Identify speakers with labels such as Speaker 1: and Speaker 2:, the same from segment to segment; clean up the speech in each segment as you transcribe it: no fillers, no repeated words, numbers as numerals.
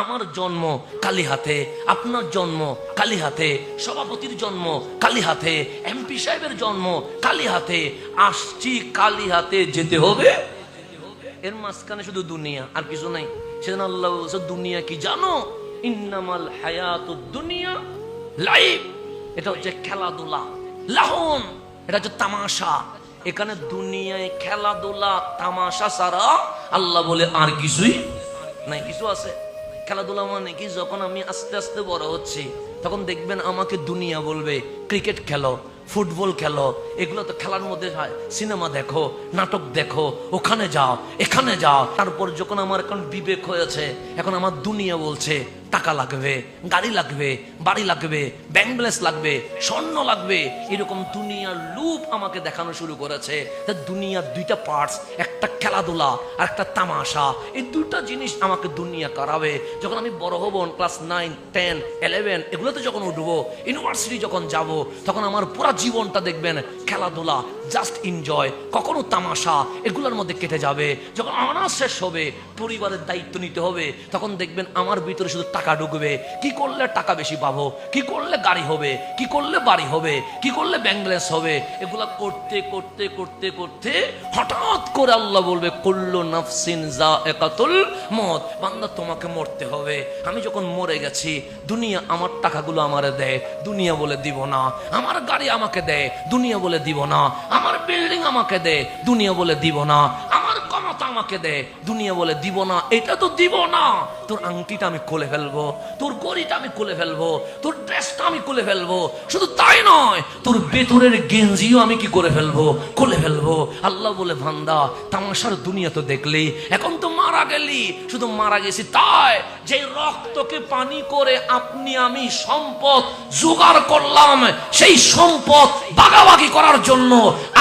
Speaker 1: আমার জন্ম কালীহাতে, আপনার জন্ম কালীহাতে, সভাপতির জন্ম কালীহাতে, এমপি সাহেবের জন্ম কালীহাতে। আসছি কালীহাতে, যেতে হবে। এর মাঝখানে শুধু দুনিয়া, আর কিছু নাই। সেদিন আল্লাহ বলছে দুনিয়া কি জানো? ইন্নামাল হায়াতুদ দুনিয়া লাইভ। এটা হচ্ছে খেলাধুলা, লাহন, এটা হচ্ছে তামাশা। এখানে দুনিয়ায় খেলাধুলা তামাশা ছাড়া আল্লাহ বলে আর কিছুই নাই। কিছু আছে খেলাধুলা মানে কি? যখন আমি আস্তে আস্তে বড় হচ্ছি তখন দেখবেন আমাকে দুনিয়া বলবে ক্রিকেট খেলো, ফুটবল খেলো, এগুলো তো খেলার মধ্যে হয়। সিনেমা দেখো, নাটক দেখো, ওখানে যাও, এখানে যাও। তারপর যখন আমার এখন বিবেক হয়েছে, এখন আমার দুনিয়া বলছে টাকা লাগবে, গাড়ি লাগবে, বাড়ি লাগবে, ব্যাংক ব্যালেন্স লাগবে, স্বর্ণ লাগবে। এরকম দুনিয়ার লুপ আমাকে দেখানো শুরু করেছে। দুনিয়ার দুইটা পার্টস, একটা খেলাধুলা আর একটা তামাশা। এই দুটা জিনিস আমাকে দুনিয়া করাবে। যখন আমি বড় হব, ক্লাস 9, 10, 11 এগুলোতে যখন উঠবো, ইউনিভার্সিটি যখন যাব, তখন আমার পুরো জীবনটা দেখবেন খেলাধুলা, জাস্ট এনজয়, কখনো তামাশা, এগুলোর মধ্যে কেটে যাবে। যখন অনার্স শেষ হবে, পরিবারের দায়িত্ব নিতে হবে, তখন দেখবেন আমার ভিতরে শুধু টাকা ঢুকবে। কি করলে টাকা বেশি পাবো, কি করলে গাড়ি হবে, কি করলে বাড়ি হবে, কি করলে ব্যাংক ব্যালেন্স হবে। এগুলা করতে করতে করতে করতে হঠাৎ করে আল্লাহ বলবে কুল্লু নাফসিন যায়কাতুল মউত। বান্দা তোমাকে মরতে হবে। আমি যখন মরে গেছি, দুনিয়া আমার টাকাগুলো আমারে দেয়, দুনিয়া বলে দিব না। আমার গাড়ি আমাকে দেয়, দুনিয়া বলে দিব না। আমার বিল্ডিং আমাকে দেয়, দুনিয়া বলে দিব না। আমার ক্ষমতা আমাকে দেয়, দুনিয়া বলে দিব না। এটা তো দিব না। তোর আংটিটা আমি খুলে ফেলবো, তোর গড়িটা আমি খুলে ফেলবো, তোর ড্রেসটা আমি খুলে ফেলবো। শুধু তাই নয়, তোর ভেতরের গেঞ্জিও আমি কি করে ফেলবো, খুলে ফেলবো। আল্লাহ বলে বান্দা তামাশার দুনিয়া তো দেখলি, এখন তো মারা গেলি। শুধু মারা গেছি তাই, যে রক্তকে পানি করে আপনি আমি সম্পদ জোগাড় করলাম, সেই সম্পদ ভাগাভাগি করার জন্য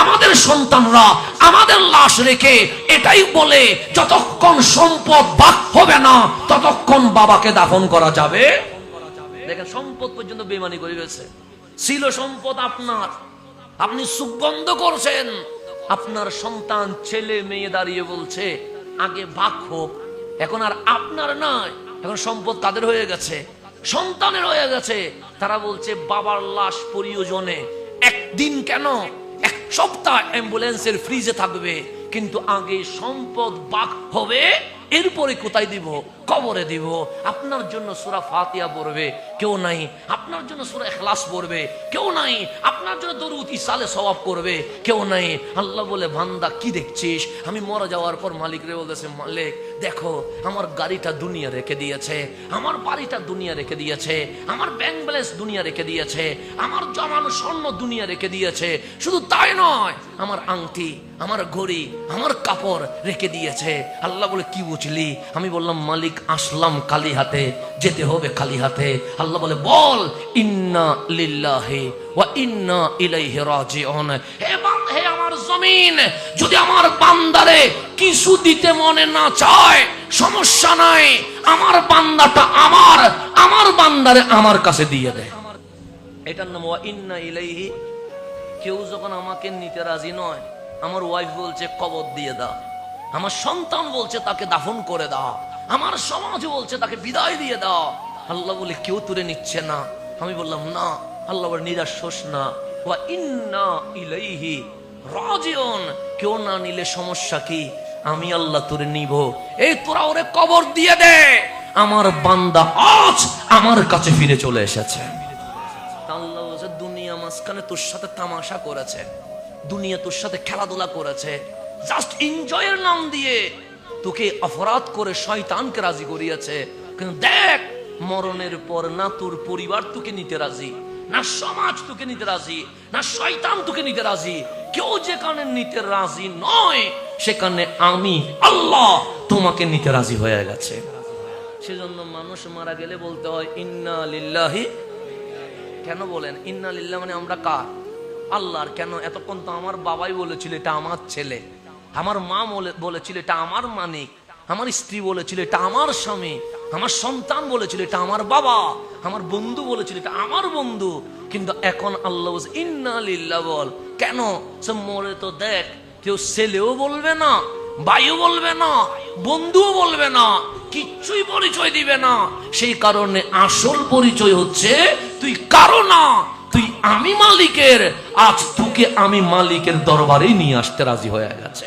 Speaker 1: আমাদের সন্তানরা আমাদের লাশ রেখে এটাই বলে যতক্ষণ সম্পদ ভাগ হবে না ততক্ষণ বাবাকে দাফন করা যাবে। দেখেন সম্পদ পর্যন্ত বেমানি করে গেছে। ছিল সম্পদ আপনার, আপনি সুগন্ধ করছেন, আপনার সন্তান ছেলে মেয়ে দাঁড়িয়ে বলছে আগে ভাগ হোক। এখন আর আপনার নয়, এখন সম্পদ কাদের হয়ে গেছে? সন্তানের হয়ে গেছে। তারা বলছে বাবার লাশ প্রয়োজনে একদিন কেন, এক সপ্তাহ অ্যাম্বুলেন্সের ফ্রিজে থাকবে, কিন্তু আগে সম্পদ ভাগ হবে। এরপরে কোথায় দিব? কবরে দিব। আপনার জন্য সূরা ফাতিহা পড়বে কেউ নাই, আপনার জন্য সূরা ইখলাস পড়বে কেউ নাই, আপনার জন্য দরুদ ইসালে সওয়াব করবে কেউ নাই। আল্লাহ বলে বান্দা কি দেখছিস? আমি মরে যাওয়ার পর মালিক রে বলতেছে মালিক দেখো আমার গাড়িটা দুনিয়া রেখে দিয়েছে, আমার বাড়িটা দুনিয়া রেখে দিয়েছে, আমার ব্যাংক ব্যালেন্স দুনিয়া রেখে দিয়েছে, আমার জমানো স্বর্ণ দুনিয়া রেখে দিয়েছে। শুধু তাই নয়, আমার আংটি, আমার ঘড়ি, আমার কাপড় রেখে দিয়েছে। আল্লাহ বলে কি বুঝলি? আমি বললাম মালিক আসলাম খালি হাতে, যেতে হবে খালি হাতে। আল্লাহ বলে বল ইন্না লিল্লাহি ওয়া ইন্না ইলাইহি রাজিউন। হে আমার জমিন, যদি আমার বান্দারে কিছু দিতে মনে না চায় সমস্যা নাই, আমার বান্দাটা আমার, আমার বান্দারে আমার কাছে দিয়ে দেয়। এটার নাম ওয়া ইন্না ইলাইহি। কেউ যখন আমাকে নিতে রাজি নয়, আমার ওয়াইফ বলছে কবর দিয়ে দাও, আমার সন্তান বলছে তাকে দাফন করে দাও, আমার সমাজ বলছে তাকে বিদায় দিয়ে দাও। আল্লাহ বলে কেউ তুলে নিচ্ছে না। আমি বললাম না। আল্লাহ বলে নিরাশ হোস না, ওয়া ইন্না ইলাইহি রাজিউন। কেউ না নিলে সমস্যা কি? আমি আল্লাহ তোরে নিব। এই তোরা ওরে কবর দিয়ে দে, আমার বান্দা আজ আমার কাছে ফিরে চলে এসেছে। আল্লাহ বলছে দুনিয়া মাঝখানে তোর সাথে তামাশা করেছে, দুনিয়া তোর সাথে খেলাধুলা করেছে, জাস্ট এনজয়ের নাম দিয়ে তোকে অপরাধ করে শয়তানকে রাজি করিয়েছে। কিন্তু দেখ মরণের পর না তোর পরিবার তোকে নিতে রাজি, না সমাজ তোকে নিতে রাজি, না শয়তান তোকে নিতে রাজি। কেউ যেখানে নিতে রাজি নয় সেখানে আমি আল্লাহ তোমাকে নিতে রাজি হয়ে গেছে। সেজন্য মানুষ মারা গেলে বলতে হয় ইন্না লিল্লাহি। কেন বলেন ইন্না লিল্লাহ? মানে আমরা কার? আল্লাহর। কেন? এতক্ষণ তো আমার বাবাই বলেছিল এটা আমার ছেলে, আমার মা বলেছিল এটা আমার মানিক, আমার স্ত্রী বলেছিল এটা আমার স্বামী, আমার সন্তান বলেছিল এটা আমার বাবা, আমার বন্ধু বলেছিল এটা আমার বন্ধু। কিন্তু এখন আল্লাহ বলছে ইন্না লিল্লাহ বল। কেন? সে মরে তো দেখ কেউ ছেলেও বলবে না, ভাইও বলবে না, বন্ধুও বলবে না, কিচ্ছুই পরিচয় দিবে না। সেই কারণে আসল পরিচয় হচ্ছে তুই কারো না, তুই আমি মালিকের। আজ তোকে আমি মালিকের দরবারেই নিয়ে আসতে রাজি হয়ে গেছে।